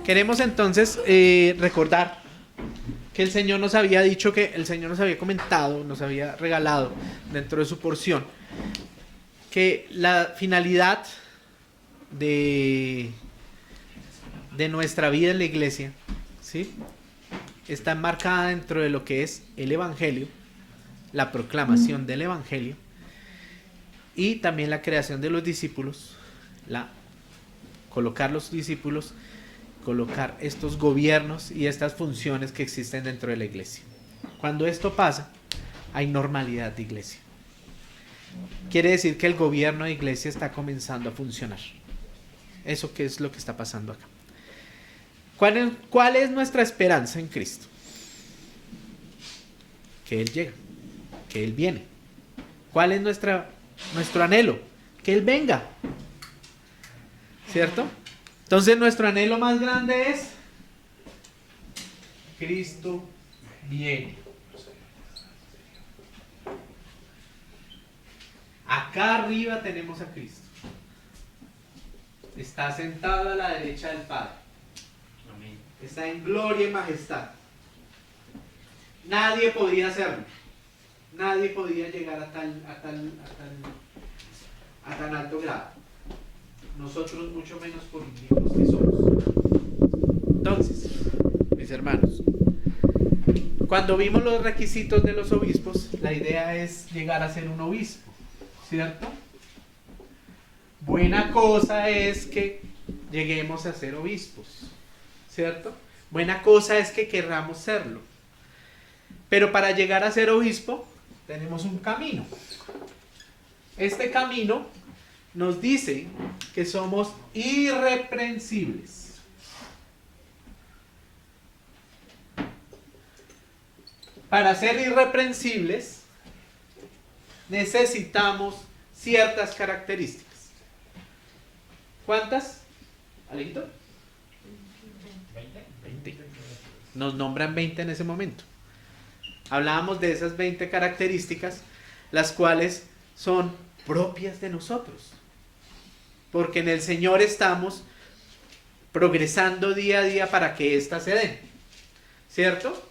Queremos entonces recordar que el Señor nos había dicho, que el Señor nos había comentado, nos había regalado dentro de su porción, que la finalidad de nuestra vida en la iglesia, ¿sí?, está enmarcada dentro de lo que es el Evangelio, la proclamación del Evangelio, y también la creación de los discípulos, colocar los discípulos, colocar estos gobiernos y estas funciones que existen dentro de la iglesia. Cuando esto pasa, hay normalidad de iglesia. Quiere decir que el gobierno de iglesia está comenzando a funcionar. ¿Eso qué es lo que está pasando acá? ¿Cuál es nuestra esperanza en Cristo? Que Él llega, que Él viene. ¿Cuál es nuestro anhelo? Que Él venga. ¿Cierto? Entonces nuestro anhelo más grande es: Cristo viene. Acá arriba tenemos a Cristo. Está sentado a la derecha del Padre. Amén. Está en gloria y majestad. Nadie podía hacerlo. Nadie podía llegar a tan alto grado. Nosotros mucho menos por los que somos. Entonces, mis hermanos, cuando vimos los requisitos de los obispos, la idea es llegar a ser un obispo, ¿cierto? Buena cosa es que lleguemos a ser obispos, ¿cierto? Buena cosa es que querramos serlo. Pero para llegar a ser obispo tenemos un camino. Este camino nos dice que somos irreprensibles. Para ser irreprensibles necesitamos ciertas características. ¿Cuántas? ¿Alejito? 20. Nos nombran 20 en ese momento. Hablábamos de esas 20 características, las cuales son propias de nosotros. Porque en el Señor estamos progresando día a día para que éstas se den. ¿Cierto?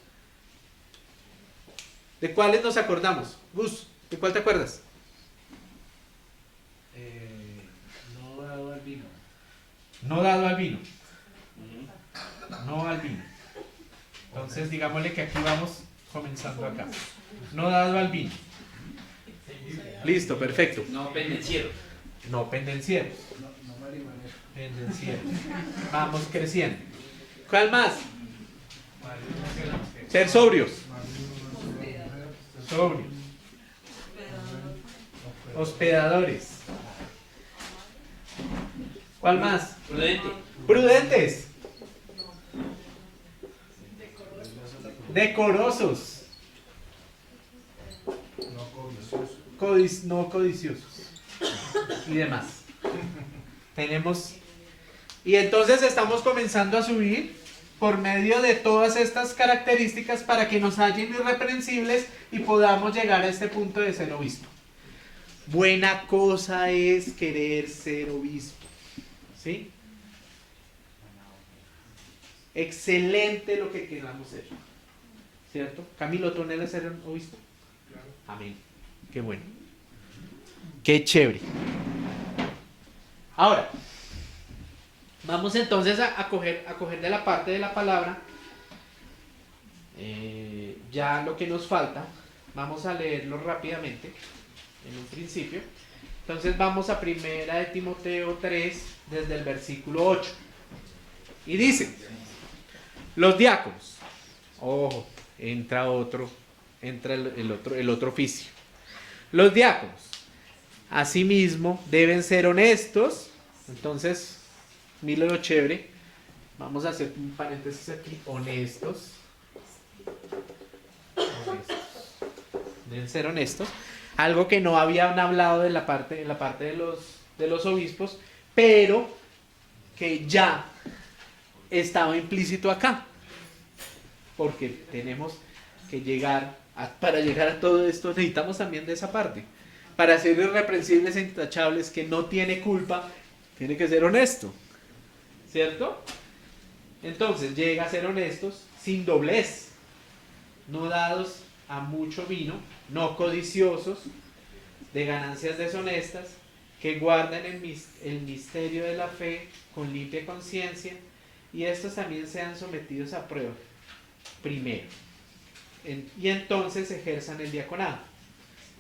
¿De cuáles nos acordamos? Gus, ¿de cuál te acuerdas? No dado al vino. No dado al vino. No al vino. Entonces digámosle que aquí vamos comenzando acá. No dado al vino. Listo, perfecto. No pendenciero. No pendenciero. Pendenciero. Vamos creciendo. ¿Cuál más? Ser sobrios. Sobrios. Hospedadores. ¿Cuál más? Prudente. Prudentes. Decorosos. No codiciosos. Y demás. Tenemos. Y entonces estamos comenzando a subir por medio de todas estas características para que nos hallen irreprensibles y podamos llegar a este punto de ser obispo. Buena cosa es querer ser obispo. ¿Sí? Excelente lo que queramos ser. ¿Cierto? Camilo, ¿tú anhelas ser un obispo? Claro. Amén. Qué bueno. Qué chévere. Ahora, vamos entonces a coger de la parte de la palabra ya lo que nos falta. Vamos a leerlo rápidamente en un principio. Entonces vamos a 1 de Timoteo 3 desde el versículo 8 y dice: los diáconos, ojo, entra el otro oficio. Los diáconos asimismo deben ser honestos. Entonces, mira lo chévere, vamos a hacer un paréntesis aquí. Honestos. Deben ser honestos. Algo que no habían hablado en la parte de los obispos, pero que ya estaba implícito acá. Porque tenemos que para llegar a todo esto necesitamos también de esa parte. Para ser irreprensibles e intachables, que no tiene culpa, tiene que ser honesto. ¿Cierto? Entonces llega a ser honestos, sin doblez, no dados a mucho vino, no codiciosos de ganancias deshonestas, que guarden el misterio de la fe con limpia conciencia, y estos también sean sometidos a prueba primero, y entonces ejerzan el diaconado.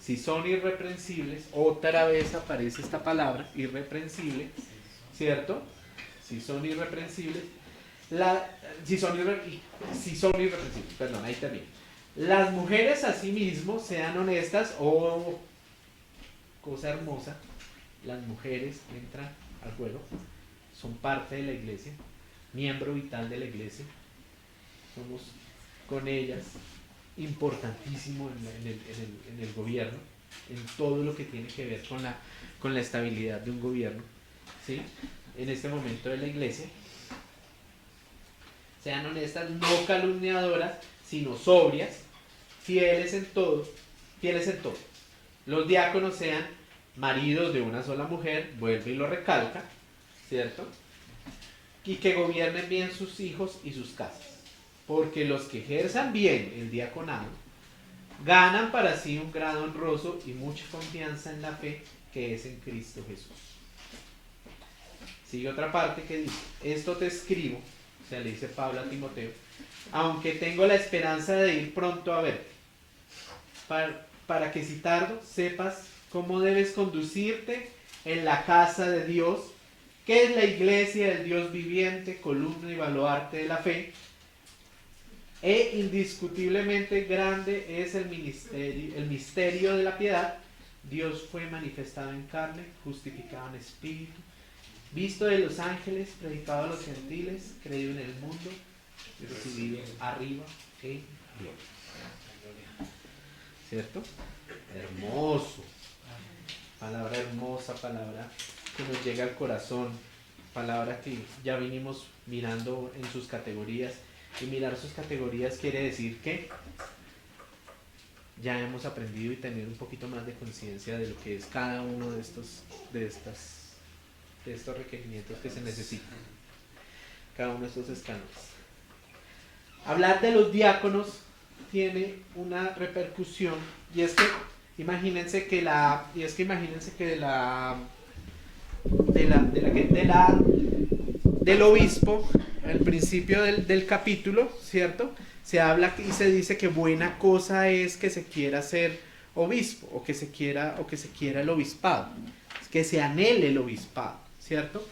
Si son irreprensibles, otra vez aparece esta palabra, irreprensible, ¿cierto? Si son irreprensibles, si son irreprensibles, perdón, ahí termino. Las mujeres asimismo sean honestas, cosa hermosa, las mujeres entran al juego, son parte de la iglesia, miembro vital de la iglesia, somos con ellas importantísimo en el gobierno, en todo lo que tiene que ver con la estabilidad de un gobierno, ¿sí? En este momento de la iglesia. Sean honestas, no calumniadoras, sino sobrias, fieles en todo. Los diáconos sean maridos de una sola mujer, vuelve y lo recalca, ¿cierto? Y que gobiernen bien sus hijos y sus casas. Porque los que ejerzan bien el diaconado ganan para sí un grado honroso y mucha confianza en la fe que es en Cristo Jesús. Sigue otra parte que dice: esto te escribo, o sea, le dice Pablo a Timoteo, aunque tengo la esperanza de ir pronto a verte, para que si tardo sepas cómo debes conducirte en la casa de Dios, que es la iglesia del Dios viviente, columna y baluarte de la fe. E indiscutiblemente grande es el misterio de la piedad. Dios fue manifestado en carne, justificado en espíritu, visto de los ángeles, predicado a los gentiles, creído en el mundo y recibido arriba en gloria. ¿Cierto? Hermoso. Palabra hermosa, palabra que nos llega al corazón, palabra que ya vinimos mirando en sus categorías. Y mirar sus categorías quiere decir que ya hemos aprendido y tener un poquito más de conciencia de lo que es cada uno de estos requerimientos que se necesitan, cada uno de estos escalones. Hablar de los diáconos tiene una repercusión, y es que imagínense que del obispo, al principio del capítulo, ¿cierto? Se habla y se dice que buena cosa es que se quiera ser obispo, o que se quiera el obispado, que se anhele el obispado, ¿cierto?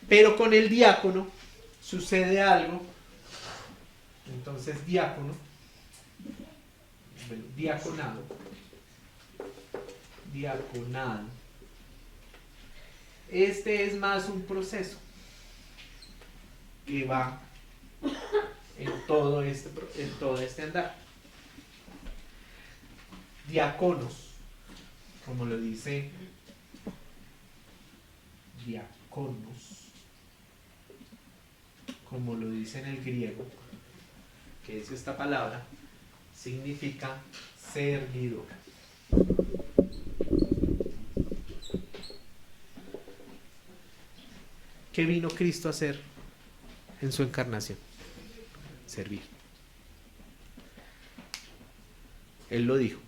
Pero con el diácono sucede algo. Entonces diaconado, este es más un proceso que va en todo este andar. Diáconos, como lo dice, como lo dice en el griego, que es esta palabra, significa servidor. ¿Qué vino Cristo a hacer en su encarnación? Servir. Él lo dijo: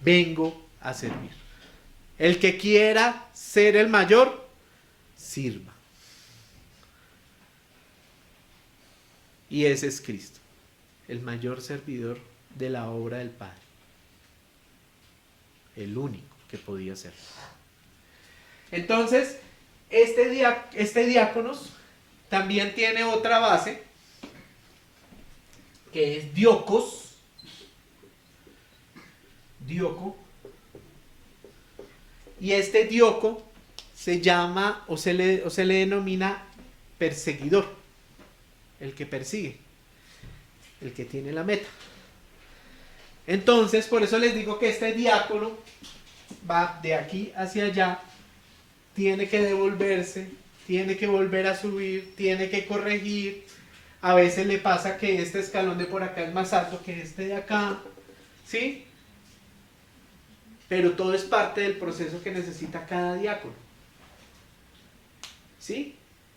vengo a servir. El que quiera ser el mayor, sirva. Y ese es Cristo, el mayor servidor de la obra del Padre, el único que podía ser. Entonces, este diáconos también tiene otra base, que es diocos, y este dioco se llama o se le denomina perseguidor, el que persigue, el que tiene la meta. Entonces, por eso les digo que este diácono va de aquí hacia allá, tiene que devolverse, tiene que volver a subir, tiene que corregir. A veces le pasa que este escalón de por acá es más alto que este de acá, ¿sí? Pero todo es parte del proceso que necesita cada diácono, ¿sí?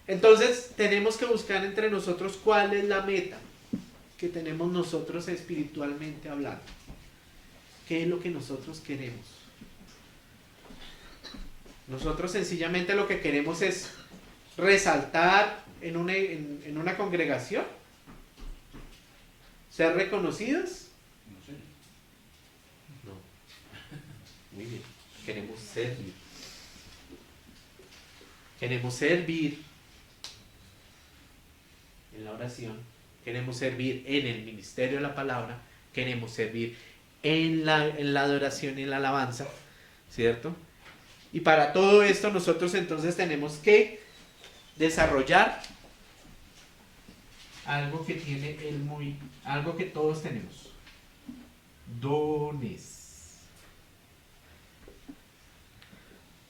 Entonces tenemos que buscar entre nosotros cuál es la meta que tenemos nosotros espiritualmente hablando. ¿Qué es lo que nosotros queremos? Nosotros sencillamente lo que queremos es resaltar en una congregación, ser reconocidos. No sé. No. Muy bien. Queremos servir. Queremos servir en la oración. Queremos servir en el ministerio de la palabra. Queremos servir en la adoración y en la alabanza. ¿Cierto? Y para todo esto nosotros entonces tenemos que desarrollar algo que tiene algo que todos tenemos. Dones.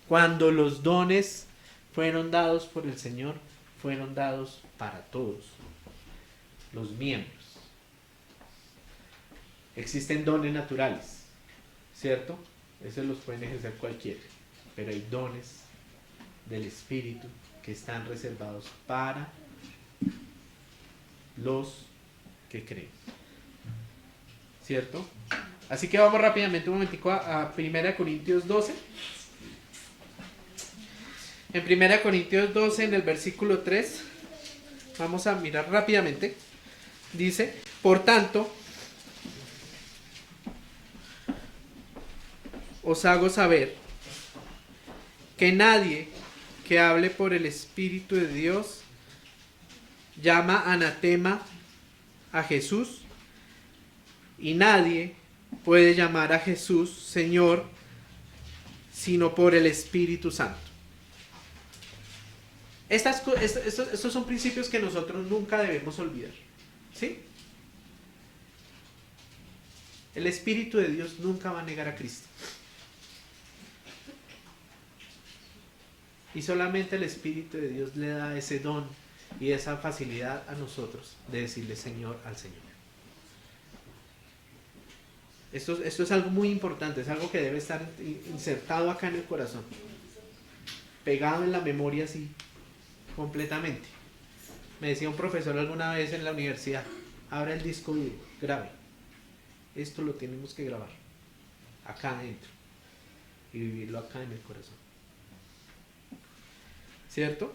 Cuando los dones fueron dados por el Señor, fueron dados para todos los miembros. Existen dones naturales, ¿cierto? Esos los pueden ejercer cualquiera, pero hay dones del Espíritu que están reservados para los que creen, ¿cierto? Así que vamos rápidamente un momentico a 1 Corintios 12. En 1 Corintios 12, en el versículo 3, vamos a mirar rápidamente. Dice, por tanto, os hago saber que nadie que hable por el Espíritu de Dios llama anatema a Jesús, y nadie puede llamar a Jesús Señor sino por el Espíritu Santo. Estos son principios que nosotros nunca debemos olvidar, ¿sí? El Espíritu de Dios nunca va a negar a Cristo. Y solamente el Espíritu de Dios le da ese don y esa facilidad a nosotros de decirle Señor al Señor. Esto es algo muy importante, es algo que debe estar insertado acá en el corazón, pegado en la memoria así, completamente. Me decía un profesor alguna vez en la universidad, abra el disco duro, grabe. Esto lo tenemos que grabar, acá adentro, y vivirlo acá en el corazón. ¿Cierto?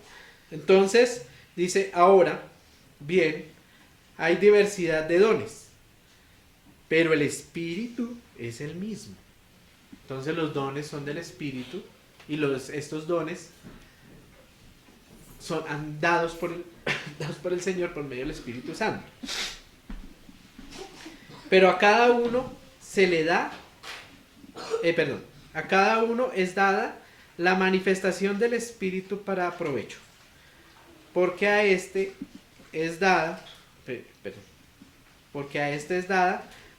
Entonces, dice, ahora, bien, hay diversidad de dones, pero el Espíritu es el mismo. Entonces los dones son del Espíritu, y estos dones son dados por el Señor por medio del Espíritu Santo. Pero a cada uno se le da, a cada uno es dada la manifestación del Espíritu para provecho. Porque a este es dada,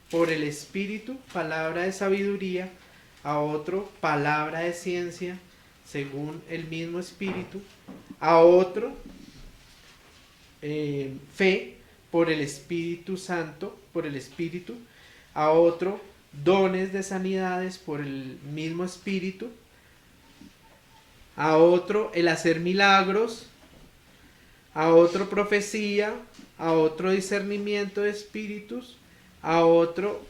por el Espíritu palabra de sabiduría, a otro palabra de ciencia según el mismo Espíritu, a otro fe por el Espíritu Santo, por el Espíritu, a otro dones de sanidades por el mismo Espíritu, a otro el hacer milagros, a otro profecía, a otro discernimiento de espíritus, a otro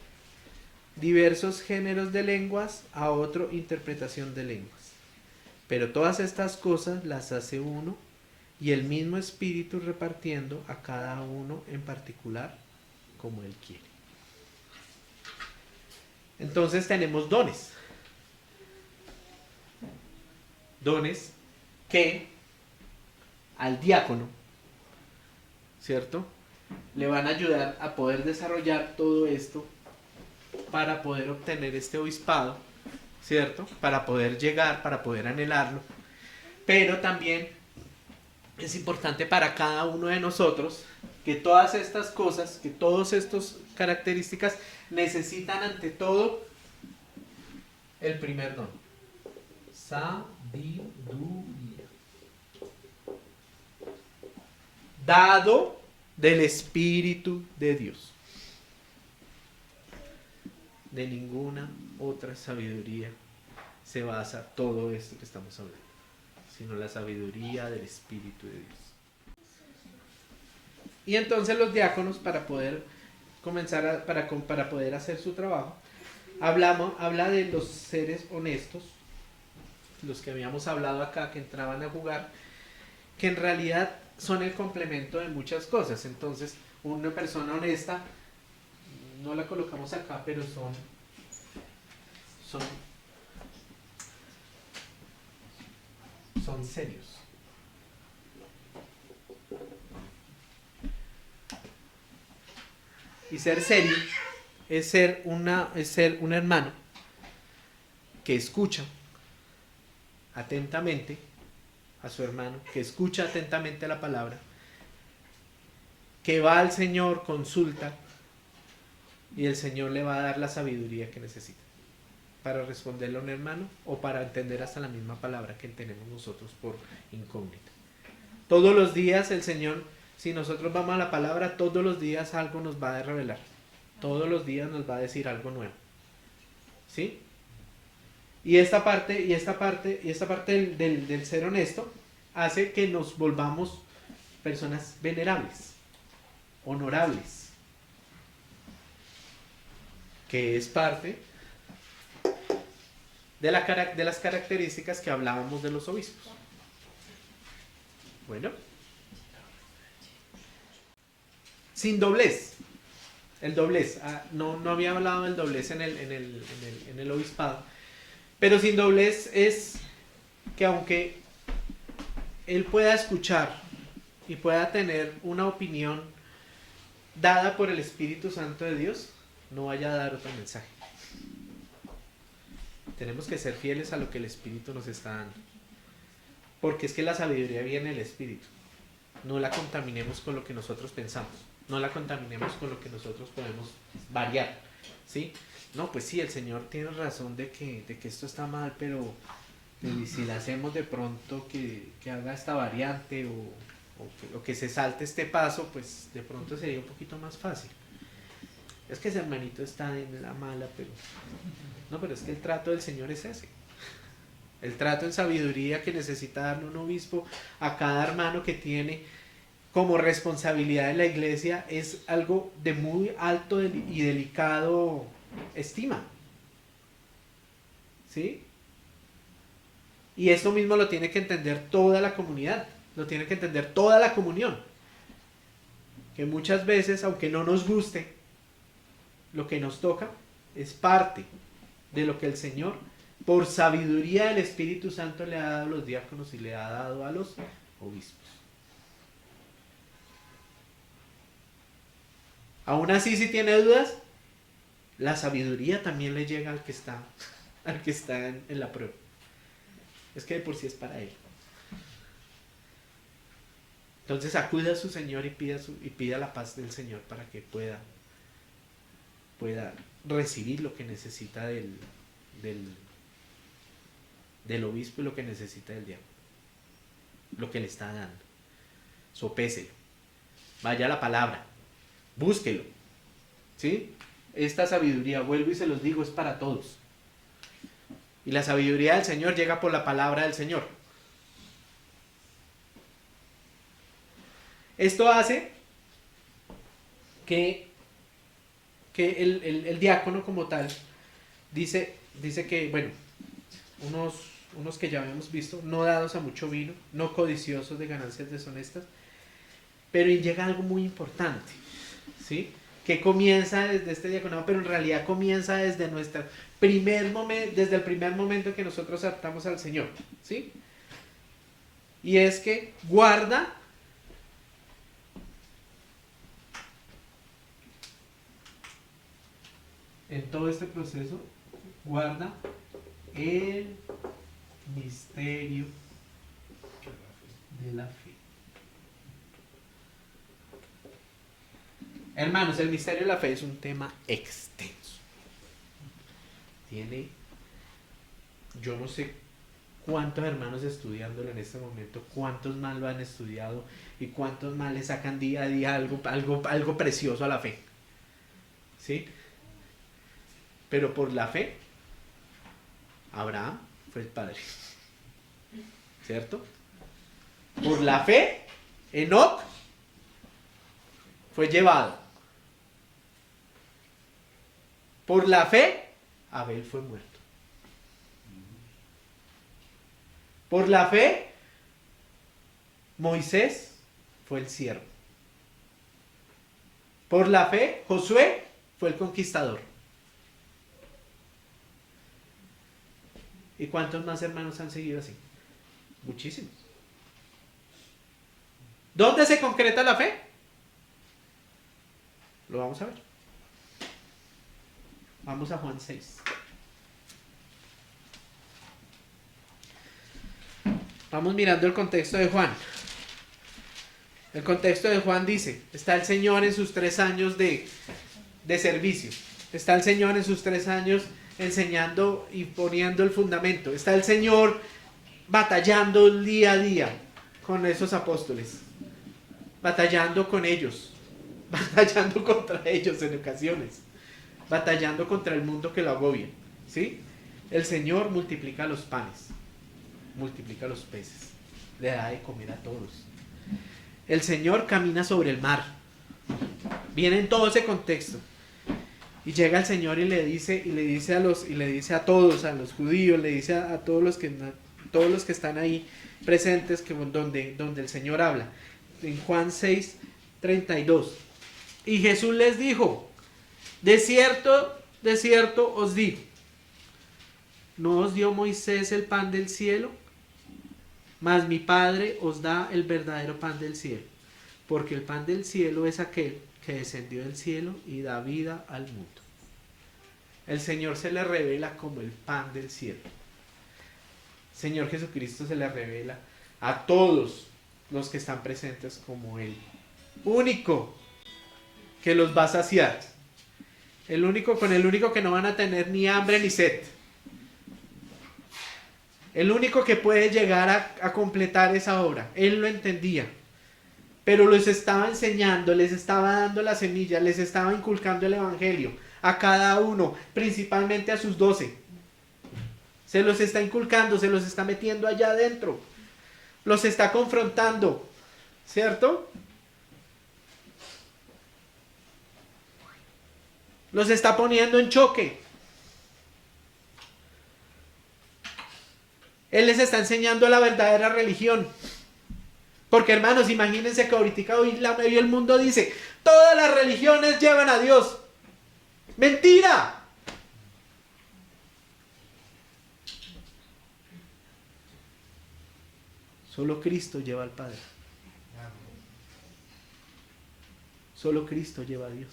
diversos géneros de lenguas, a otro interpretación de lenguas. Pero todas estas cosas las hace uno, y el mismo Espíritu repartiendo a cada uno en particular como Él quiere. Entonces tenemos dones. Dones que al diácono, ¿cierto?, le van a ayudar a poder desarrollar todo esto para poder obtener este obispado, ¿cierto?, para poder llegar, para poder anhelarlo. Pero también es importante para cada uno de nosotros que todas estas cosas, que todas estas características necesitan ante todo el primer don: sabiduría, dado del Espíritu de Dios. De ninguna otra sabiduría se basa todo esto que estamos hablando, sino la sabiduría del Espíritu de Dios. Y entonces los diáconos, para poder comenzar para poder hacer su trabajo, habla de los seres honestos, los que habíamos hablado acá, que entraban a jugar, que en realidad son el complemento de muchas cosas. Entonces, una persona honesta, no la colocamos acá, pero son serios. Y ser serio es ser un hermano que escucha atentamente a su hermano, que escucha atentamente la palabra, que va al Señor, consulta, y el Señor le va a dar la sabiduría que necesita para responderle a un hermano o para entender hasta la misma palabra que tenemos nosotros por incógnita. Todos los días el Señor, si nosotros vamos a la palabra, todos los días algo nos va a revelar. Todos los días nos va a decir algo nuevo. ¿Sí? Y esta parte del ser honesto hace que nos volvamos personas venerables, honorables, que es parte de las características que hablábamos de los obispos. Bueno, sin doblez. El doblez, no había hablado del doblez en el obispado, pero sin doblez es que aunque él pueda escuchar y pueda tener una opinión dada por el Espíritu Santo de Dios, no vaya a dar otro mensaje. Tenemos que ser fieles a lo que el Espíritu nos está dando, porque es que la sabiduría viene del Espíritu. No la contaminemos con lo que nosotros pensamos, no la contaminemos con lo que nosotros podemos variar, ¿sí? No, pues sí, el Señor tiene razón de que esto está mal, pero si le hacemos de pronto que haga esta variante o que se salte este paso, pues de pronto sería un poquito más fácil. Es que ese hermanito está en la mala, pero no, pero es que el trato del Señor es ese. El trato en sabiduría que necesita darle un obispo a cada hermano que tiene como responsabilidad en la iglesia es algo de muy alto y delicado estima. ¿Sí? Y esto mismo lo tiene que entender toda la comunidad, lo tiene que entender toda la comunión. Que muchas veces, aunque no nos guste, lo que nos toca es parte de lo que el Señor, por sabiduría del Espíritu Santo, le ha dado a los diáconos y le ha dado a los obispos. Aún así, si tiene dudas, la sabiduría también le llega al que está en la prueba. Es que de por sí es para él. Entonces acuda a su Señor y pida la paz del Señor para que pueda recibir lo que necesita del obispo y lo que necesita del diablo, lo que le está dando. Sopéselo, vaya a la palabra, búsquelo, ¿sí? Esta sabiduría, vuelvo y se los digo, es para todos. Y la sabiduría del Señor llega por la palabra del Señor. Esto hace que el diácono como tal dice que, bueno, unos que ya habíamos visto, no dados a mucho vino, no codiciosos de ganancias deshonestas, pero llega algo muy importante, ¿sí? Que comienza desde este diaconado, pero en realidad comienza desde desde el primer momento que nosotros aceptamos al Señor, ¿sí? Y es que guarda en todo este proceso, guarda el misterio de la fe. Hermanos, el misterio de la fe es un tema extenso. Yo no sé cuántos hermanos estudiándolo en este momento, cuántos más lo han estudiado y cuántos más le sacan día a día algo precioso a la fe. ¿Sí? Pero por la fe, Abraham fue el padre. ¿Cierto? Por la fe, Enoc fue llevado. Por la fe, Abel fue muerto. Por la fe, Moisés fue el siervo. Por la fe, Josué fue el conquistador. ¿Y cuántos más hermanos han seguido así? Muchísimos. ¿Dónde se concreta la fe? Lo vamos a ver. Vamos a Juan 6. Vamos mirando el contexto de Juan. El contexto de Juan dice, está el Señor en sus 3 años de servicio. Está el Señor en sus 3 años enseñando y poniendo el fundamento. Está el Señor batallando día a día con esos apóstoles. Batallando con ellos. Batallando contra ellos en ocasiones. Batallando contra el mundo que lo agobia. ¿Sí? El Señor multiplica los panes. Multiplica los peces. Le da de comer a todos. El Señor camina sobre el mar. Viene en todo ese contexto. Y llega el Señor y le dice a todos, a los judíos, le dice a todos los que están ahí presentes, donde el Señor habla. En Juan 6:32. Y Jesús les dijo: de cierto os digo, ¿no os dio Moisés el pan del cielo? Mas mi Padre os da el verdadero pan del cielo, porque el pan del cielo es aquel que descendió del cielo y da vida al mundo. El Señor se le revela como el pan del cielo. Señor Jesucristo se le revela a todos los que están presentes como el único que los va a saciar. Con el único que no van a tener ni hambre ni sed. El único que puede llegar a completar esa obra. Él lo entendía. Pero les estaba enseñando, les estaba dando la semilla, les estaba inculcando el evangelio a cada uno, principalmente a sus 12. Se los está inculcando, se los está metiendo allá adentro. Los está confrontando, ¿cierto? Los está poniendo en choque. Él les está enseñando la verdadera religión. Porque hermanos, imagínense que ahorita hoy el mundo dice, todas las religiones llevan a Dios. ¡Mentira! Solo Cristo lleva al Padre. Solo Cristo lleva a Dios.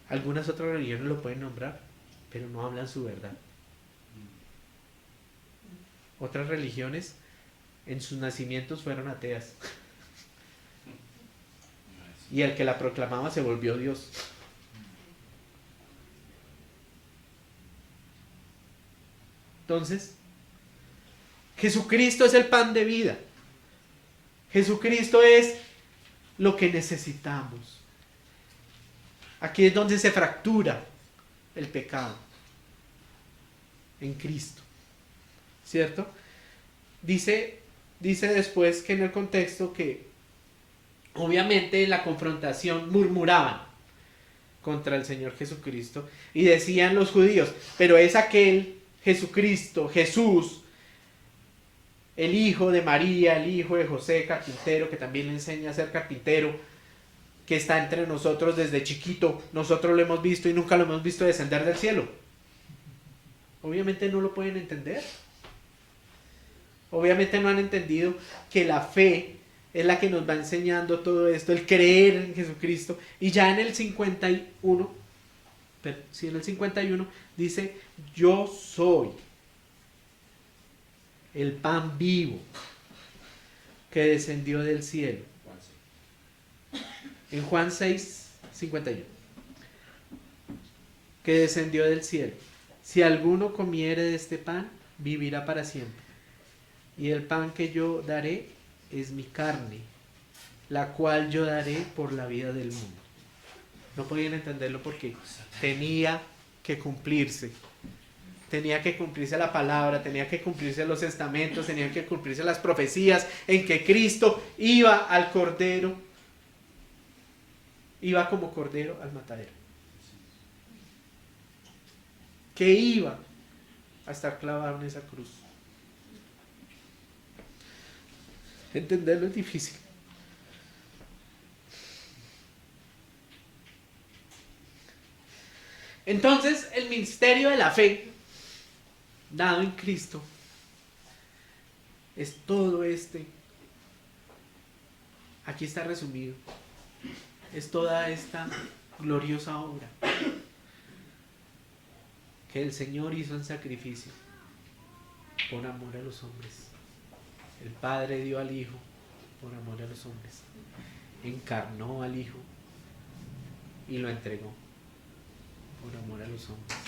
Algunas otras religiones lo pueden nombrar, pero no hablan su verdad. Otras religiones en sus nacimientos fueron ateas. Y el que la proclamaba se volvió Dios. Entonces, Jesucristo es el pan de vida. Jesucristo es lo que necesitamos. Aquí es donde se fractura el pecado. En Cristo. ¿Cierto? Dice después que en el contexto que obviamente en la confrontación murmuraban contra el Señor Jesucristo y decían los judíos, pero es aquel Jesucristo, Jesús, el hijo de María, el hijo de José, carpintero, que también le enseña a ser carpintero, que está entre nosotros desde chiquito, nosotros lo hemos visto y nunca lo hemos visto descender del cielo. Obviamente no lo pueden entender. Obviamente no han entendido que la fe es la que nos va enseñando todo esto, el creer en Jesucristo. Y ya en el 51 dice, yo soy el pan vivo que descendió del cielo. En Juan 6:51, que descendió del cielo. Si alguno comiere de este pan, vivirá para siempre. Y el pan que yo daré es mi carne, la cual yo daré por la vida del mundo. No podían entenderlo porque tenía que cumplirse tenía que cumplirse la palabra, tenía que cumplirse los estamentos, tenían que cumplirse las profecías en que Cristo iba al cordero, iba como cordero al matadero, que iba a estar clavado en esa cruz. Entenderlo es difícil. Entonces, el misterio de la fe dado en Cristo es todo este. Aquí está resumido. Es toda esta gloriosa obra que el Señor hizo en sacrificio por amor a los hombres. El Padre dio al Hijo por amor a los hombres. Encarnó al Hijo y lo entregó por amor a los hombres.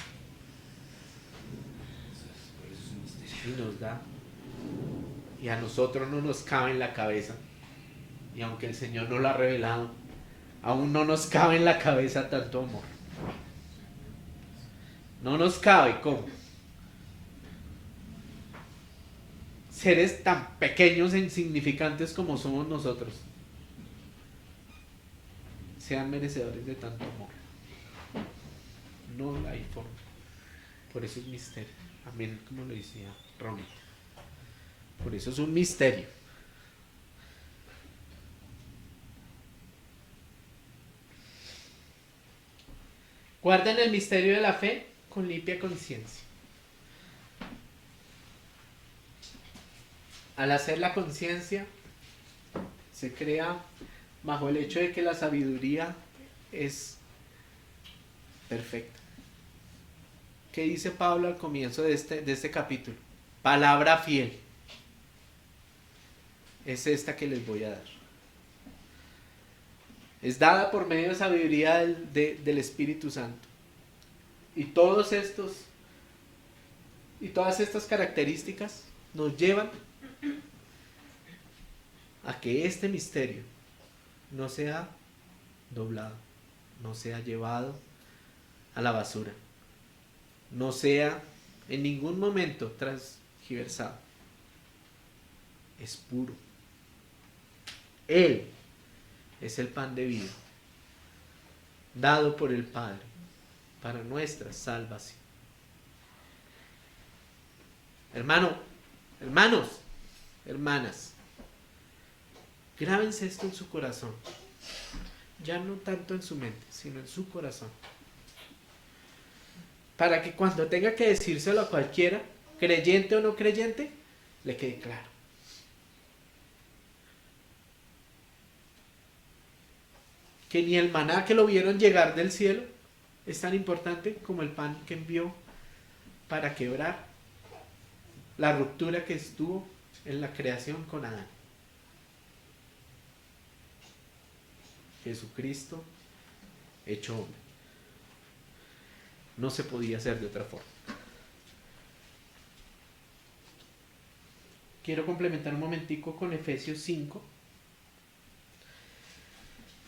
Y nos da. Y a nosotros no nos cabe en la cabeza. Y aunque el Señor no lo ha revelado, aún no nos cabe en la cabeza tanto amor. No nos cabe. ¿Cómo? Seres tan pequeños e insignificantes como somos nosotros sean merecedores de tanto amor. No hay forma. Por eso es misterio. Amén, como lo decía Ronnie. Por eso es un misterio. Guarden el misterio de la fe con limpia conciencia. Al hacer la conciencia, se crea bajo el hecho de que la sabiduría es perfecta. ¿Qué dice Pablo al comienzo de este capítulo? Palabra fiel. Es esta que les voy a dar. Es dada por medio de sabiduría del Espíritu Santo. Y todas estas características nos llevan a que este misterio no sea doblado, no sea llevado a la basura, no sea en ningún momento transgiversado. Es puro. Él es el pan de vida, dado por el Padre para nuestra salvación. Hermanos, hermanas, grábense esto en su corazón. Ya no tanto en su mente, sino en su corazón. Para que cuando tenga que decírselo a cualquiera, creyente o no creyente, le quede claro. Que ni el maná que lo vieron llegar del cielo es tan importante como el pan que envió para quebrar la ruptura que estuvo en la creación con Adán. Jesucristo hecho hombre. No se podía hacer de otra forma. Quiero complementar un momentico con Efesios 5,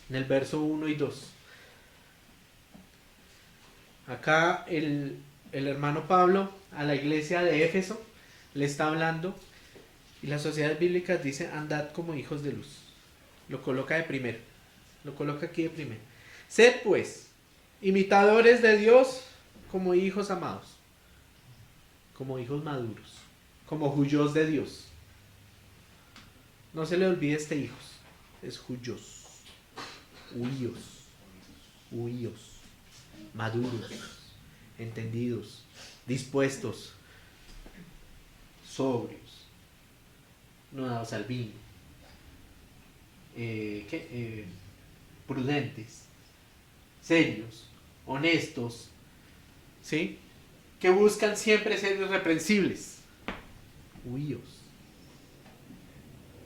en el verso 1 y 2. Acá el hermano Pablo a la iglesia de Éfeso le está hablando y las sociedades bíblicas dicen andad como hijos de luz. Lo coloca de primero. Lo coloca aquí de primero. Sed pues imitadores de Dios como hijos amados, como hijos maduros, como juyos de Dios. No se le olvide este hijos, es juyos, huíos, maduros, entendidos, dispuestos, sobrios, no dados al vino, prudentes, serios, honestos, ¿sí? Que buscan siempre ser irreprensibles, huíos.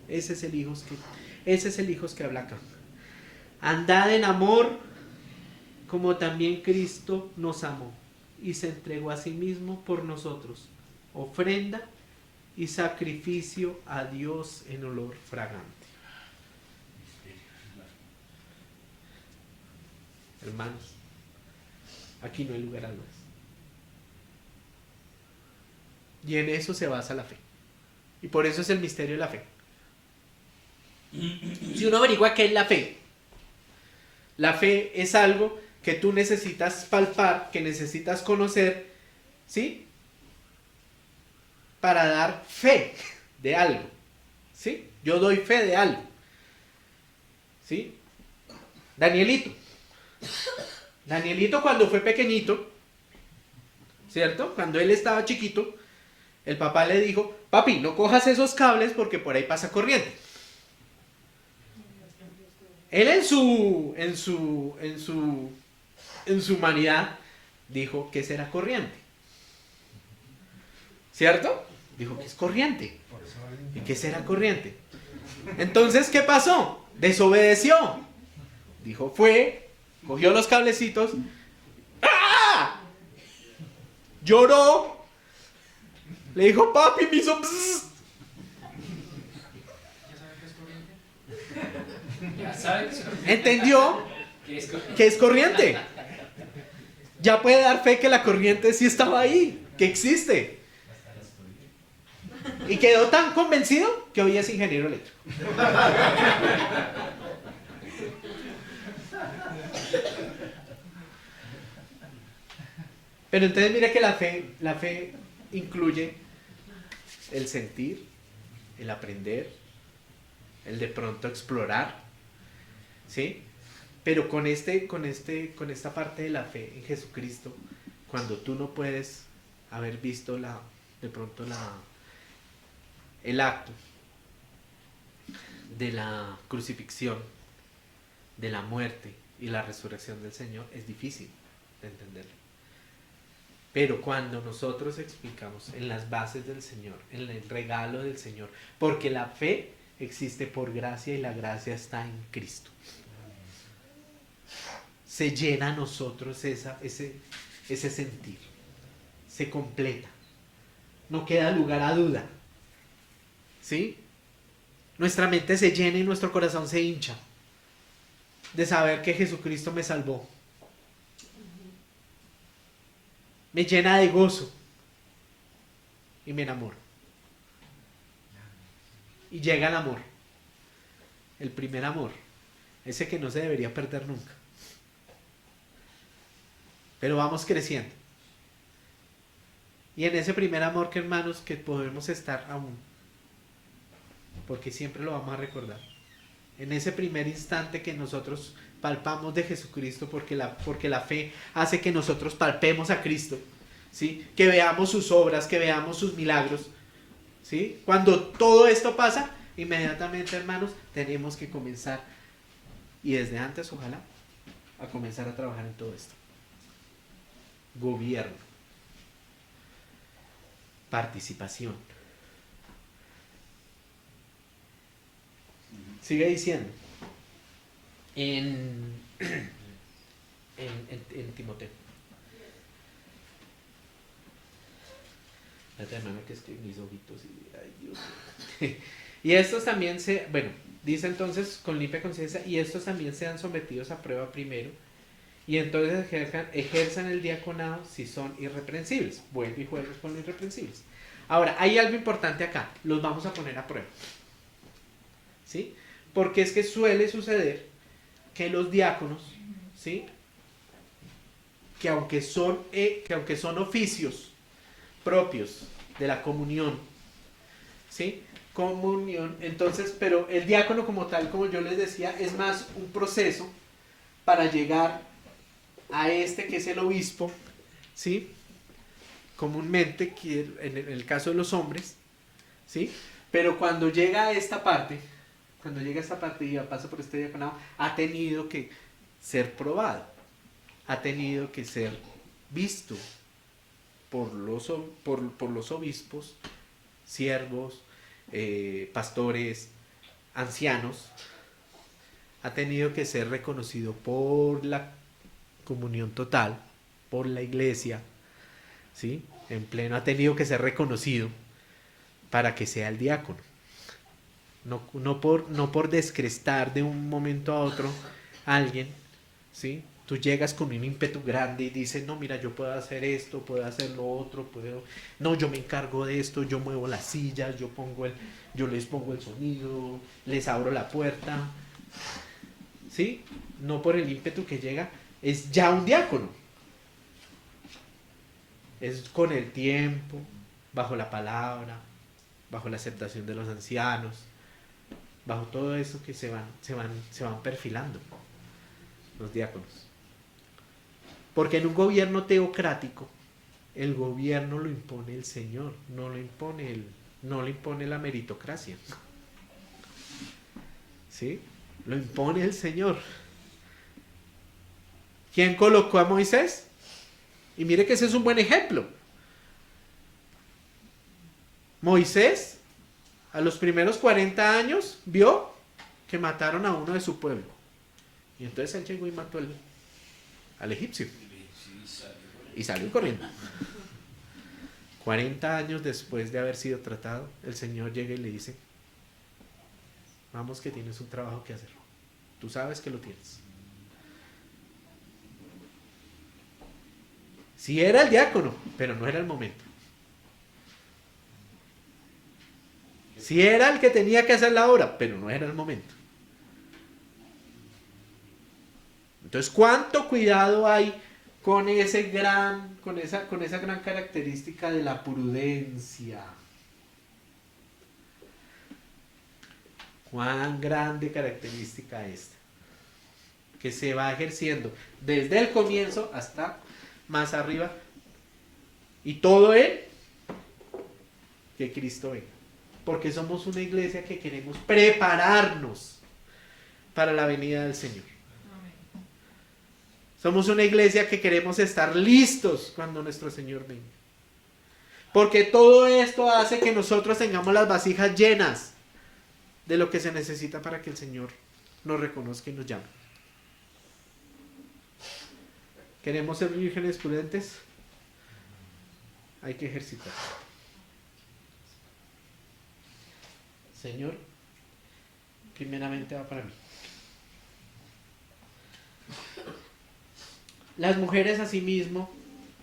Ese es el hijos que habla acá. Andad en amor como también Cristo nos amó y se entregó a sí mismo por nosotros, ofrenda y sacrificio a Dios en olor fragante. Hermanos, aquí no hay lugar a dudas. Y en eso se basa la fe. Y por eso es el misterio de la fe. Si uno averigua qué es la fe es algo que tú necesitas palpar, que necesitas conocer, ¿sí? Para dar fe de algo, ¿sí? Yo doy fe de algo, ¿sí? Danielito cuando fue pequeñito, ¿cierto? Cuando él estaba chiquito, el papá le dijo, papi, no cojas esos cables porque por ahí pasa corriente. Él en su humanidad dijo, ¿qué será corriente? ¿Cierto? Dijo, ¿qué es corriente? ¿Y qué será corriente? Entonces, ¿qué pasó? Desobedeció. Dijo, cogió los cablecitos, ¡ah! Lloró, le dijo, papi, me hizo bzzz. Ya saben que es corriente. Entendió que es corriente. Ya puede dar fe que la corriente sí estaba ahí, que existe. Y quedó tan convencido que hoy es ingeniero eléctrico. Pero entonces mira que la fe incluye el sentir, el aprender, el de pronto explorar, ¿sí? Pero con esta parte de la fe en Jesucristo, cuando tú no puedes haber visto el acto de la crucifixión, de la muerte y la resurrección del Señor, es difícil de entenderlo. Pero cuando nosotros explicamos en las bases del Señor, en el regalo del Señor, porque la fe existe por gracia y la gracia está en Cristo, se llena a nosotros ese sentir, se completa, no queda lugar a duda, ¿sí? Nuestra mente se llena y nuestro corazón se hincha de saber que Jesucristo me salvó. Me llena de gozo y me enamoro. Y llega el amor, el primer amor, ese que no se debería perder nunca. Pero vamos creciendo. Y en ese primer amor, que hermanos, que podemos estar aún, porque siempre lo vamos a recordar. En ese primer instante que nosotros palpamos de Jesucristo, porque la fe hace que nosotros palpemos a Cristo, ¿sí? Que veamos sus obras, que veamos sus milagros, ¿sí? Cuando todo esto pasa, inmediatamente, hermanos, tenemos que comenzar, y desde antes, ojalá, a comenzar a trabajar en todo esto. Gobierno, participación. Sigue diciendo en Timoteo. Hermano, que escribí mis ojitos y ay Dios. Y estos también dice entonces con limpia conciencia, y estos también sean sometidos a prueba primero, y entonces ejerzan el diaconado si son irreprensibles. Vuelve y juega con los irreprensibles. Ahora, hay algo importante acá, los vamos a poner a prueba, ¿sí? Porque es que suele suceder que los diáconos, ¿sí? que aunque son oficios propios de la comunión, ¿sí? Comunión, entonces, pero el diácono como tal, como yo les decía, es más un proceso para llegar a que es el obispo, ¿sí? Comúnmente, en el caso de los hombres, ¿sí? Pero cuando llega a esta parte y pasa por este diaconado, ha tenido que ser probado, ha tenido que ser visto por los obispos, siervos, pastores, ancianos, ha tenido que ser reconocido por la comunión total, por la iglesia, ¿sí? En pleno, ha tenido que ser reconocido para que sea el diácono. No por descrestar de un momento a otro a alguien, ¿sí? Tú llegas con un ímpetu grande y dices, no, mira, yo puedo hacer esto, puedo hacer lo otro, no, yo me encargo de esto, yo muevo las sillas, yo les pongo el sonido, les abro la puerta. ¿Sí? No por el ímpetu que llega, es ya un diácono. Es con el tiempo, bajo la palabra, bajo la aceptación de los ancianos, bajo todo eso que se van perfilando los diáconos. Porque en un gobierno teocrático, el gobierno lo impone el Señor, no lo impone la meritocracia. ¿Sí? Lo impone el Señor. ¿Quién colocó a Moisés? Y mire que ese es un buen ejemplo. Moisés, a los primeros 40 años, vio que mataron a uno de su pueblo. Y entonces él llegó y mató al egipcio. Y salió corriendo. 40 años después de haber sido tratado, el Señor llega y le dice, vamos que tienes un trabajo que hacer. Tú sabes que lo tienes. Sí era el diácono, pero no era el momento. Sí era el que tenía que hacer la obra, pero no era el momento. Entonces, ¿cuánto cuidado hay con esa gran característica de la prudencia? ¿Cuán grande característica esta? Que se va ejerciendo desde el comienzo hasta más arriba. Y todo en que Cristo venga. Porque somos una iglesia que queremos prepararnos para la venida del Señor. Somos una iglesia que queremos estar listos cuando nuestro Señor venga. Porque todo esto hace que nosotros tengamos las vasijas llenas de lo que se necesita para que el Señor nos reconozca y nos llame. ¿Queremos ser vírgenes prudentes? Hay que ejercitar. Señor, primeramente va para mí. Las mujeres asimismo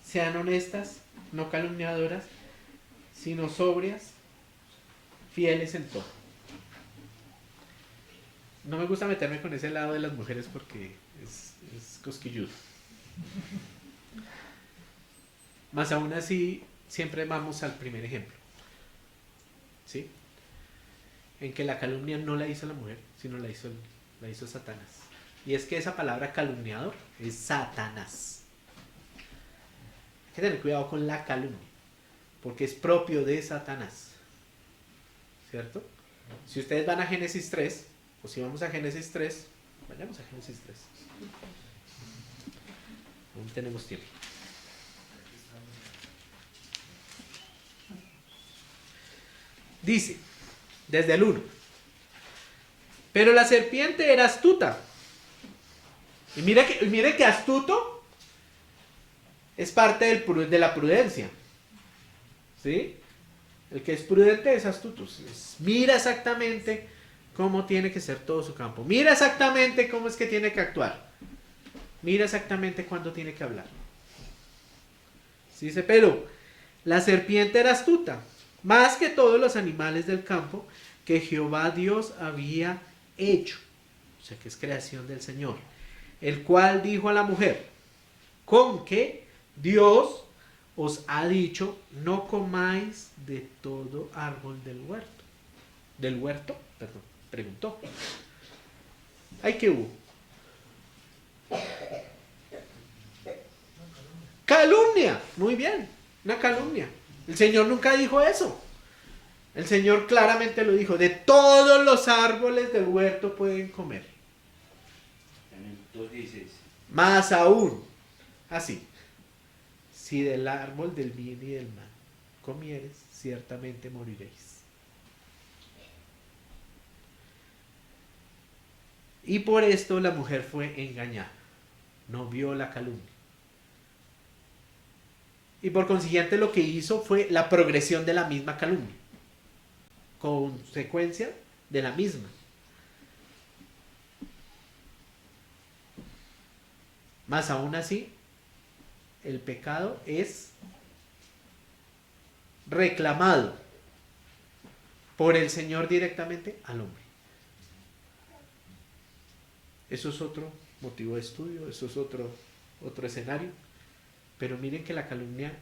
sean honestas, no calumniadoras, sino sobrias, fieles en todo. No me gusta meterme con ese lado de las mujeres porque es cosquilludo. Mas aún así, siempre vamos al primer ejemplo. ¿Sí? En que la calumnia no la hizo la mujer, sino la hizo Satanás. Y es que esa palabra calumniador es Satanás. Hay que tener cuidado con la calumnia, porque es propio de Satanás. ¿Cierto? Si ustedes van a Génesis 3, o si vamos a Génesis 3, vayamos a Génesis 3. Aún tenemos tiempo. Dice, desde el 1. Pero la serpiente era astuta. Y mire que astuto es parte de la prudencia. ¿Sí? El que es prudente es astuto. Mira exactamente cómo tiene que ser todo su campo. Mira exactamente cómo es que tiene que actuar. Mira exactamente cuándo tiene que hablar. Dice, pero la serpiente era astuta, más que todos los animales del campo que Jehová Dios había hecho. O sea, que es creación del Señor. El cual dijo a la mujer, con que Dios os ha dicho, no comáis de todo árbol del huerto. ¿Del huerto? Perdón, preguntó. ¿Ay, qué hubo? Calumnia, muy bien, una calumnia. El Señor nunca dijo eso. El Señor claramente lo dijo, de todos los árboles del huerto pueden comer. Entonces, Más aún, así, si del árbol del bien y del mal comieres, ciertamente moriréis. Y por esto la mujer fue engañada, no vio la calumnia. Y por consiguiente lo que hizo fue la progresión de la misma calumnia, consecuencia de la misma. Más aún así, el pecado es reclamado por el Señor directamente al hombre. Eso es otro motivo de estudio, eso es otro escenario. Pero miren que la calumnia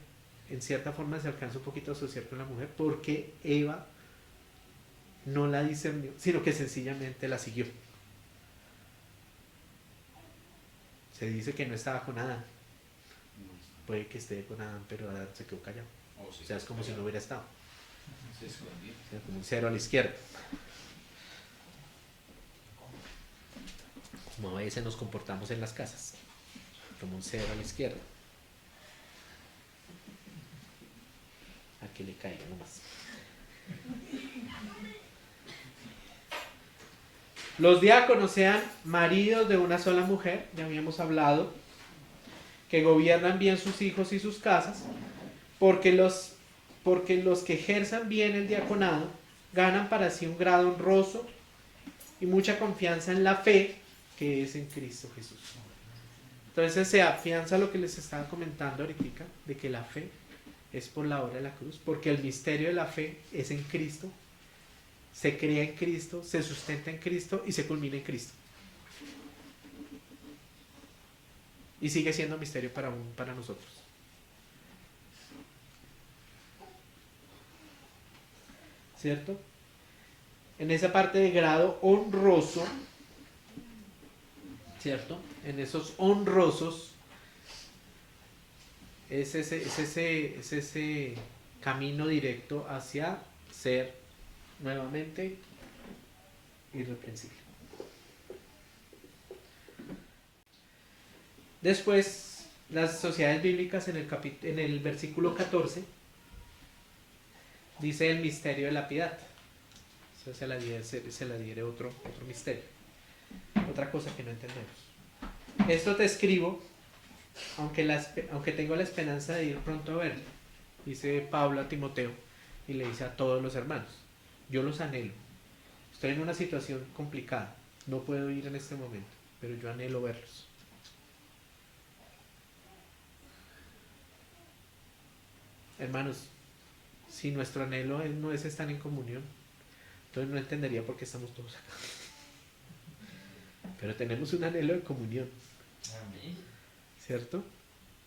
en cierta forma se alcanza un poquito a asociar con la mujer porque Eva no la discernió, sino que sencillamente la siguió. Se dice que no estaba con Adán. Puede que esté con Adán, pero Adán se quedó callado. O sea, es como si no hubiera estado. Se escondió. O sea, como un cero a la izquierda. Como a veces nos comportamos en las casas. Como un cero a la izquierda. A que le caiga nomás. Los diáconos sean maridos de una sola mujer, ya habíamos hablado, que gobiernan bien sus hijos y sus casas, porque los que ejerzan bien el diaconado ganan para sí un grado honroso y mucha confianza en la fe que es en Cristo Jesús. Entonces se afianza lo que les estaba comentando ahorita, de que la fe es por la obra de la cruz, porque el misterio de la fe es en Cristo, se crea en Cristo, se sustenta en Cristo y se culmina en Cristo. Y sigue siendo misterio para nosotros. ¿Cierto? En esa parte de grado honroso, ¿cierto? En esos honrosos es ese camino directo hacia ser nuevamente irreprensible. Después, las sociedades bíblicas en el versículo 14 dice el misterio de la piedad. Eso se la diré otro misterio. Otra cosa que no entendemos. Esto te escribo, aunque tengo la esperanza de ir pronto a verlo, dice Pablo a Timoteo y le dice a todos los hermanos, yo los anhelo. Estoy en una situación complicada, no puedo ir en este momento, pero yo anhelo verlos. Hermanos, si nuestro anhelo no es estar en comunión, entonces no entendería por qué estamos todos acá. Pero tenemos un anhelo de comunión, ¿cierto?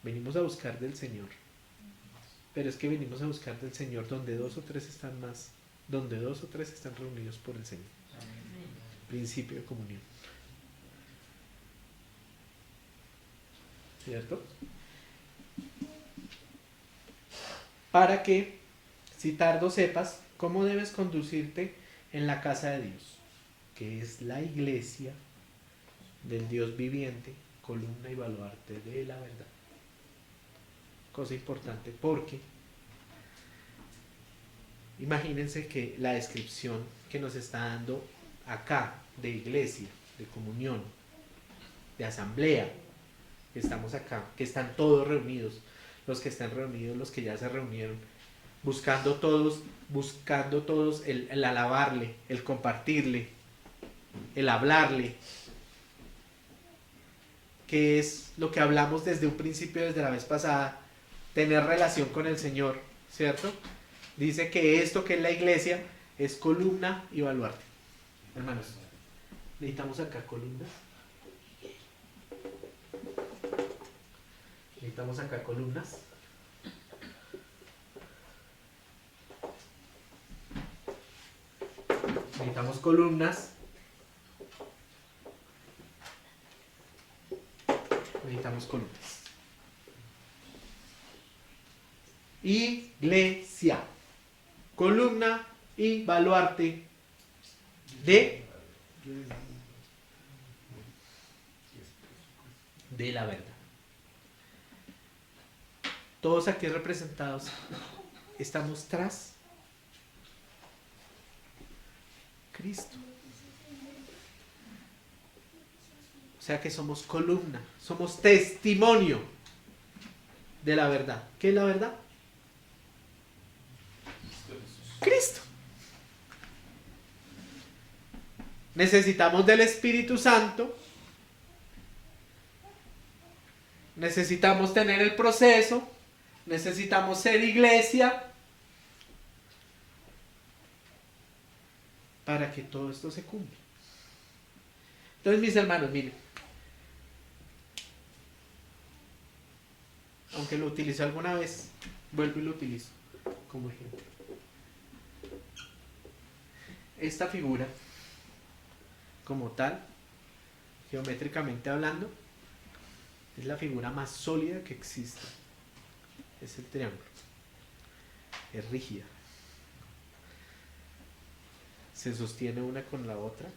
Venimos a buscar del Señor. Pero es que venimos a buscar del Señor donde dos o tres están reunidos por el Señor. Principio de comunión. ¿Cierto? Para que, si tardo, sepas cómo debes conducirte en la casa de Dios, que es la iglesia del Dios viviente, columna y baluarte de la verdad. Cosa importante, porque imagínense que la descripción que nos está dando acá de iglesia, de comunión, de asamblea, que estamos acá, que están todos reunidos, los que están reunidos, los que ya se reunieron, buscando todos el alabarle, el compartirle, el hablarle, que es lo que hablamos desde un principio, desde la vez pasada, tener relación con el Señor, ¿cierto? Dice que esto que es la iglesia es columna y baluarte. Hermanos, necesitamos acá columnas. Necesitamos acá columnas. Necesitamos columnas. Necesitamos columnas. Iglesia, columna y baluarte de la verdad. Todos aquí representados estamos tras Cristo. O sea que somos columna, somos testimonio de la verdad. ¿Qué es la verdad? Cristo. Necesitamos del Espíritu Santo necesitamos tener el proceso, necesitamos ser iglesia para que todo esto se cumpla. Entonces, mis hermanos, miren, aunque lo utilicé alguna vez, vuelvo y lo utilizo como ejemplo. Esta figura, como tal, geométricamente hablando, es la figura más sólida que existe. Es el triángulo. Es rígida. Se sostiene una con la otra.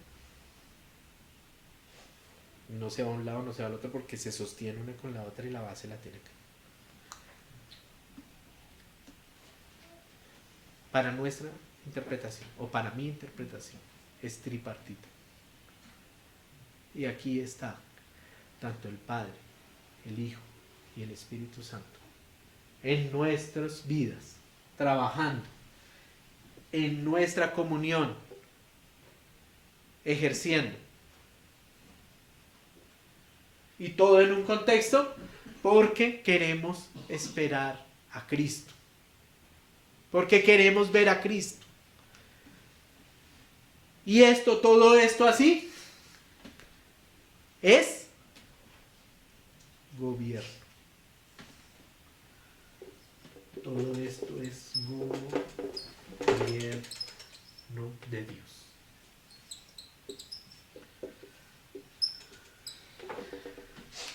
No se va a un lado, no se va al otro, porque se sostiene una con la otra y la base la tiene acá. Para nuestra interpretación, o para mi interpretación, es tripartita. Y aquí está tanto el Padre, el Hijo y el Espíritu Santo en nuestras vidas, trabajando en nuestra comunión, ejerciendo. Y todo en un contexto porque queremos esperar a Cristo. Porque queremos ver a Cristo. Y todo esto así, es gobierno. Todo esto es gobierno de Dios.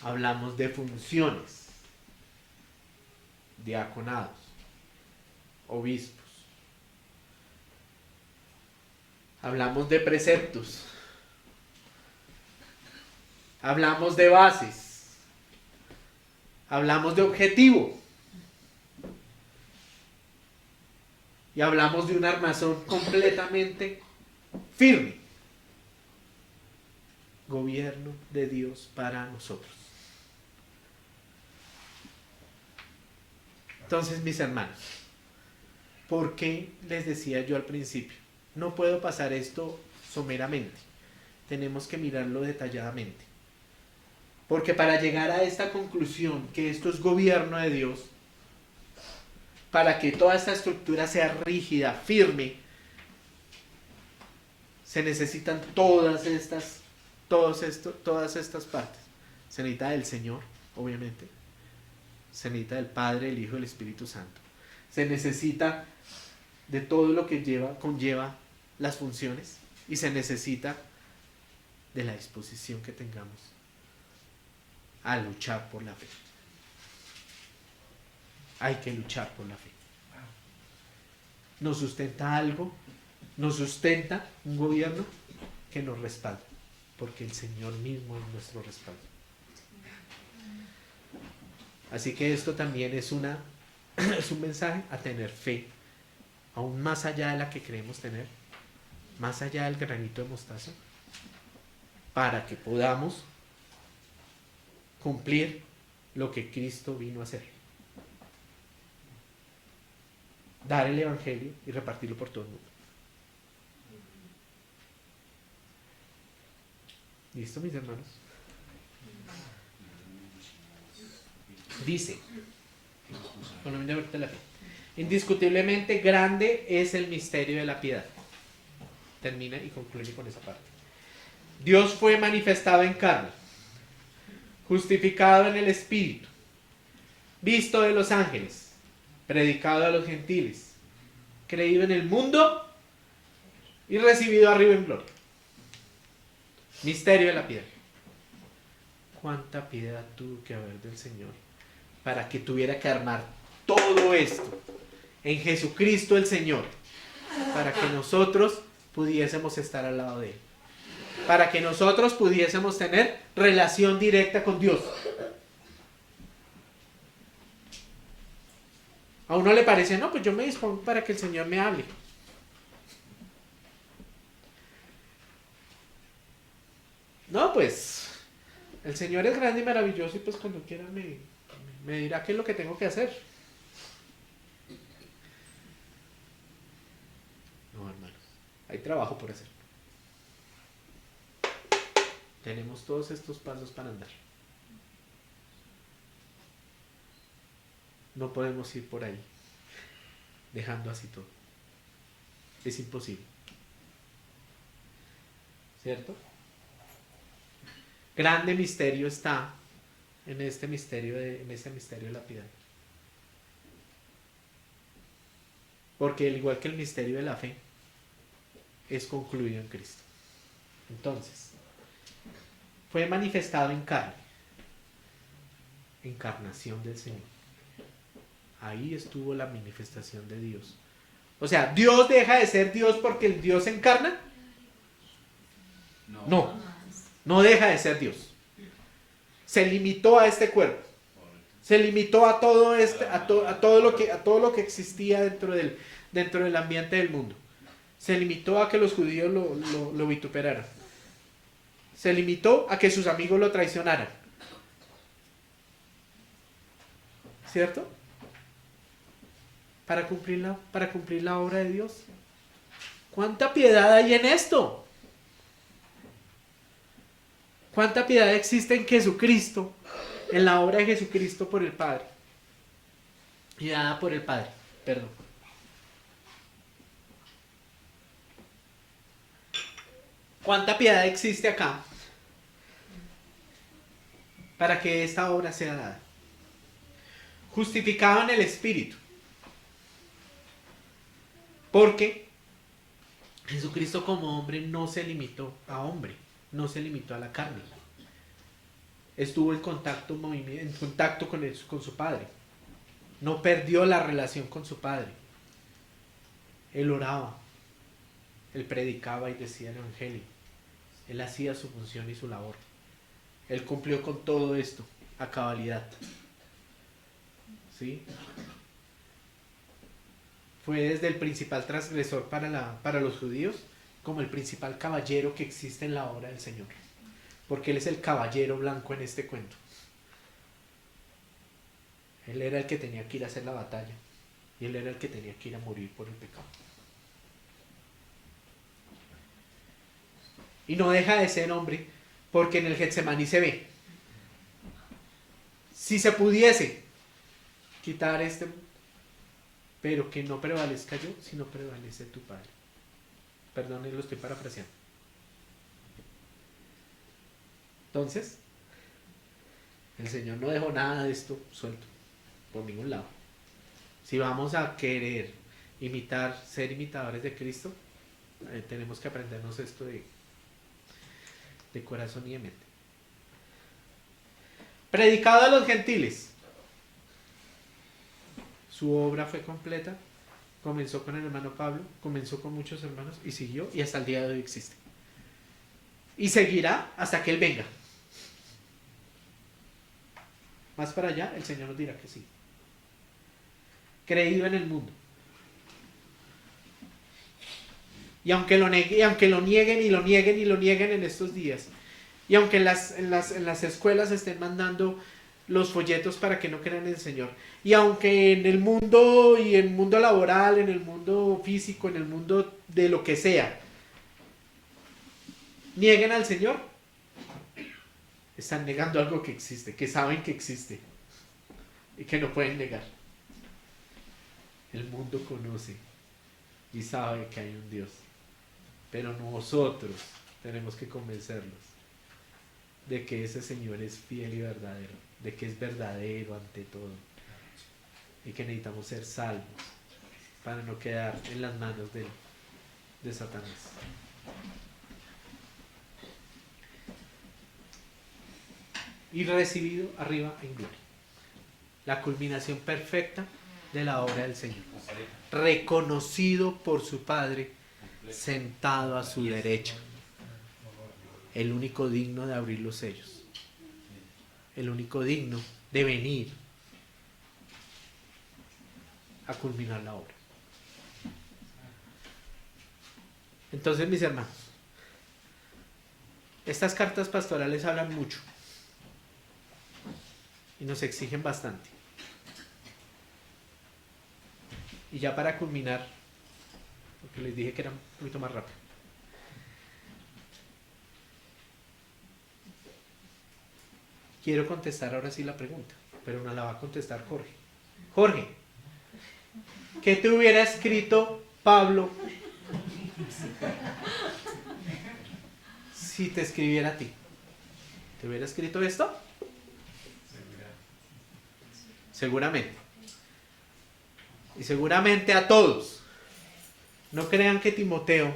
Hablamos de funciones, diaconados, obispos. Hablamos de preceptos. Hablamos de bases. Hablamos de objetivo. Y hablamos de un armazón completamente firme. Gobierno de Dios para nosotros. Entonces, mis hermanos, ¿por qué les decía yo al principio? No puedo pasar esto someramente. Tenemos que mirarlo detalladamente. Porque para llegar a esta conclusión, que esto es gobierno de Dios, para que toda esta estructura sea rígida, firme, se necesitan todas estas partes. Se necesita del Señor, obviamente. Se necesita del Padre, el Hijo y el Espíritu Santo. Se necesita de todo lo que conlleva las funciones, y se necesita de la disposición que tengamos a luchar por la fe. Hay que luchar por la fe. Nos sustenta algo, nos sustenta un gobierno que nos respalda, porque el Señor mismo es nuestro respaldo. Así que esto también es un mensaje a tener fe, aún más allá de la que creemos tener, más allá del granito de mostaza, para que podamos cumplir lo que Cristo vino a hacer: dar el Evangelio y repartirlo por todo el mundo. ¿Listo, mis hermanos? Dice, indiscutiblemente grande es el misterio de la piedad. Termina y concluye con esa parte. Dios fue manifestado en carne, justificado en el Espíritu, visto de los ángeles, predicado a los gentiles, creído en el mundo y recibido arriba en gloria. Misterio de la piedad. ¿Cuánta piedad tuvo que haber del Señor para que tuviera que armar todo esto en Jesucristo el Señor, para que nosotros pudiésemos estar al lado de Él, para que nosotros pudiésemos tener relación directa con Dios? A uno le parece, no, pues yo me dispongo para que el Señor me hable. No, pues el Señor es grande y maravilloso, y pues cuando quiera me dirá qué es lo que tengo que hacer. No, hermanos, hay trabajo por hacer. Tenemos todos estos pasos para andar. No podemos ir por ahí, dejando así todo. Es imposible. ¿Cierto? Grande misterio está en este misterio lapidario. Porque al igual que el misterio de la fe, es concluido en Cristo. Entonces, fue manifestado en carne. Encarnación del Señor. Ahí estuvo la manifestación de Dios. O sea, ¿Dios deja de ser Dios porque el Dios se encarna? No deja de ser Dios. Se limitó a este cuerpo. Se limitó a todo lo que existía dentro del ambiente del mundo. Se limitó a que los judíos lo vituperaran. Se limitó a que sus amigos lo traicionaran. ¿Cierto? Para cumplir la obra de Dios. ¿Cuánta piedad hay en esto? ¿Cuánta piedad existe en Jesucristo? En la obra de Jesucristo por el Padre. Y dada por el Padre. Perdón. ¿Cuánta piedad existe acá para que esta obra sea dada? Justificado en el Espíritu. Porque Jesucristo como hombre no se limitó a hombre, no se limitó a la carne. Estuvo en contacto con su Padre. No perdió la relación con su Padre. Él oraba. Él predicaba y decía el Evangelio. Él hacía su función y su labor. Él cumplió con todo esto a cabalidad. ¿Sí? Fue desde el principal transgresor para los judíos como el principal caballero que existe en la obra del Señor. Porque Él es el caballero blanco en este cuento. Él era el que tenía que ir a hacer la batalla. Y Él era el que tenía que ir a morir por el pecado. Y no deja de ser hombre, porque en el Getsemaní se ve. Si se pudiese quitar pero que no prevalezca yo, sino prevalece tu Padre. Perdón, lo estoy parafraseando. Entonces, el Señor no dejó nada de esto suelto, por ningún lado. Si vamos a querer ser imitadores de Cristo, tenemos que aprendernos esto de corazón y de mente. Predicado a los gentiles. Su obra fue completa. Comenzó con el hermano Pablo, comenzó con muchos hermanos y siguió y hasta el día de hoy existe. Y seguirá hasta que Él venga. Más para allá, el Señor nos dirá que sí. Creído en el mundo. Y aunque lo nieguen y lo nieguen en estos días, y aunque en las escuelas estén mandando los folletos para que no crean en el Señor, y aunque en el mundo laboral, en el mundo físico, en el mundo de lo que sea, nieguen al Señor, están negando algo que existe, que saben que existe y que no pueden negar. El mundo conoce y sabe que hay un Dios. Pero nosotros tenemos que convencerlos de que ese Señor es fiel y verdadero, de que es verdadero ante todo y que necesitamos ser salvos para no quedar en las manos de Satanás. Y recibido arriba en gloria. La culminación perfecta de la obra del Señor. Reconocido por su Padre, sentado a su derecha, el único digno de abrir los sellos, el único digno de venir a culminar la obra. Entonces, mis hermanos, estas cartas pastorales hablan mucho y nos exigen bastante. Y ya para culminar, porque les dije que era un poquito más rápido. Quiero contestar ahora sí la pregunta, pero no la va a contestar Jorge. Jorge, ¿qué te hubiera escrito Pablo si te escribiera a ti? ¿Te hubiera escrito esto? Seguramente. Y seguramente a todos. No crean que Timoteo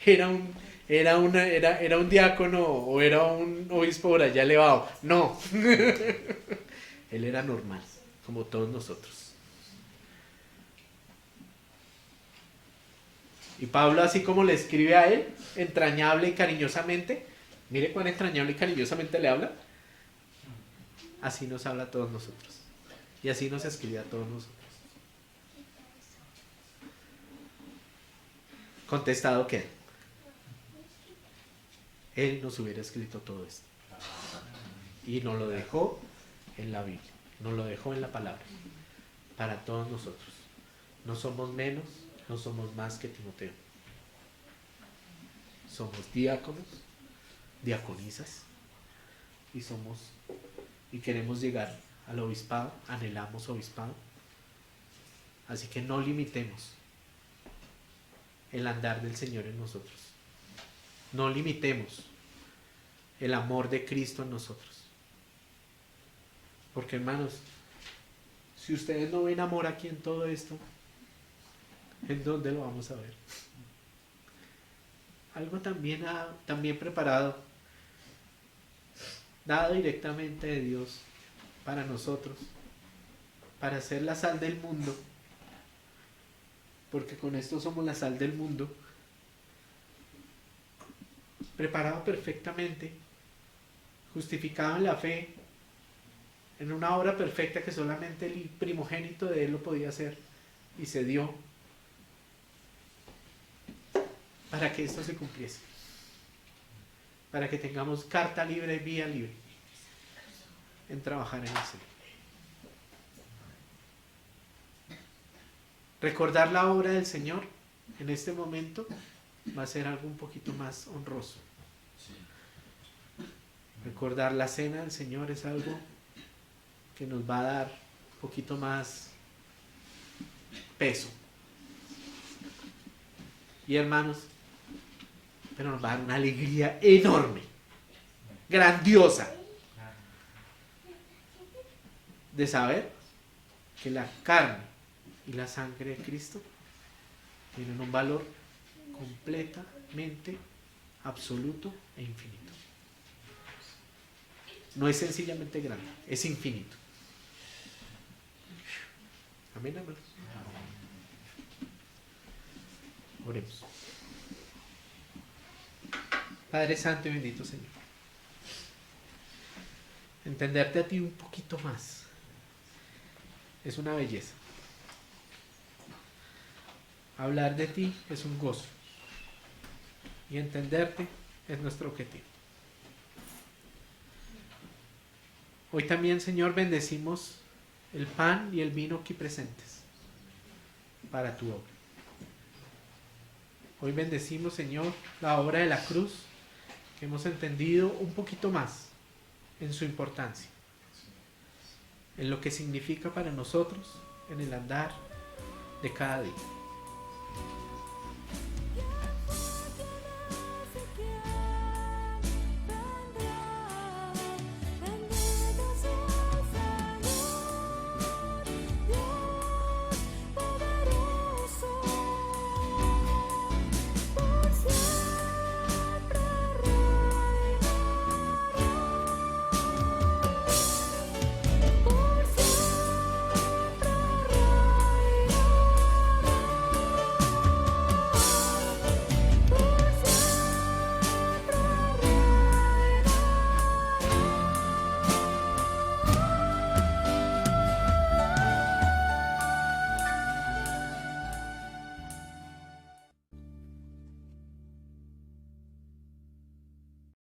era un diácono o era un obispo por allá elevado. No. Él era normal, como todos nosotros. Y Pablo, así como le escribe a él, entrañable y cariñosamente, mire cuán entrañable y cariñosamente le habla, así nos habla a todos nosotros. Y así nos escribe a todos nosotros. Contestado queda. Él nos hubiera escrito todo esto. Y nos lo dejó en la Biblia. Nos lo dejó en la palabra. Para todos nosotros. No somos menos, no somos más que Timoteo. Somos diáconos, diaconisas. Y queremos llegar al obispado. Anhelamos obispado. Así que no limitemos el andar del Señor en nosotros. No limitemos el amor de Cristo en nosotros. Porque hermanos, si ustedes no ven amor aquí en todo esto, ¿en dónde lo vamos a ver? Algo también preparado, dado directamente de Dios para nosotros, para ser la sal del mundo, porque con esto somos la sal del mundo, preparado perfectamente, justificado en la fe, en una obra perfecta que solamente el primogénito de él lo podía hacer, y se dio para que esto se cumpliese, para que tengamos carta libre, vía libre en trabajar en el Señor. Recordar la obra del Señor en este momento va a ser algo un poquito más honroso. Recordar la cena del Señor es algo que nos va a dar un poquito más peso. Y hermanos, pero nos va a dar una alegría enorme, grandiosa, de saber que la carne y la sangre de Cristo tienen un valor completamente absoluto e infinito. No es sencillamente grande, es infinito. Amén, hermanos. Oremos. Padre Santo y bendito Señor, entenderte a ti un poquito más es una belleza. Hablar de ti es un gozo y entenderte es nuestro objetivo. Hoy también, Señor, bendecimos el pan y el vino aquí presentes para tu obra. Hoy bendecimos, Señor, la obra de la cruz, que hemos entendido un poquito más en su importancia, en lo que significa para nosotros en el andar de cada día.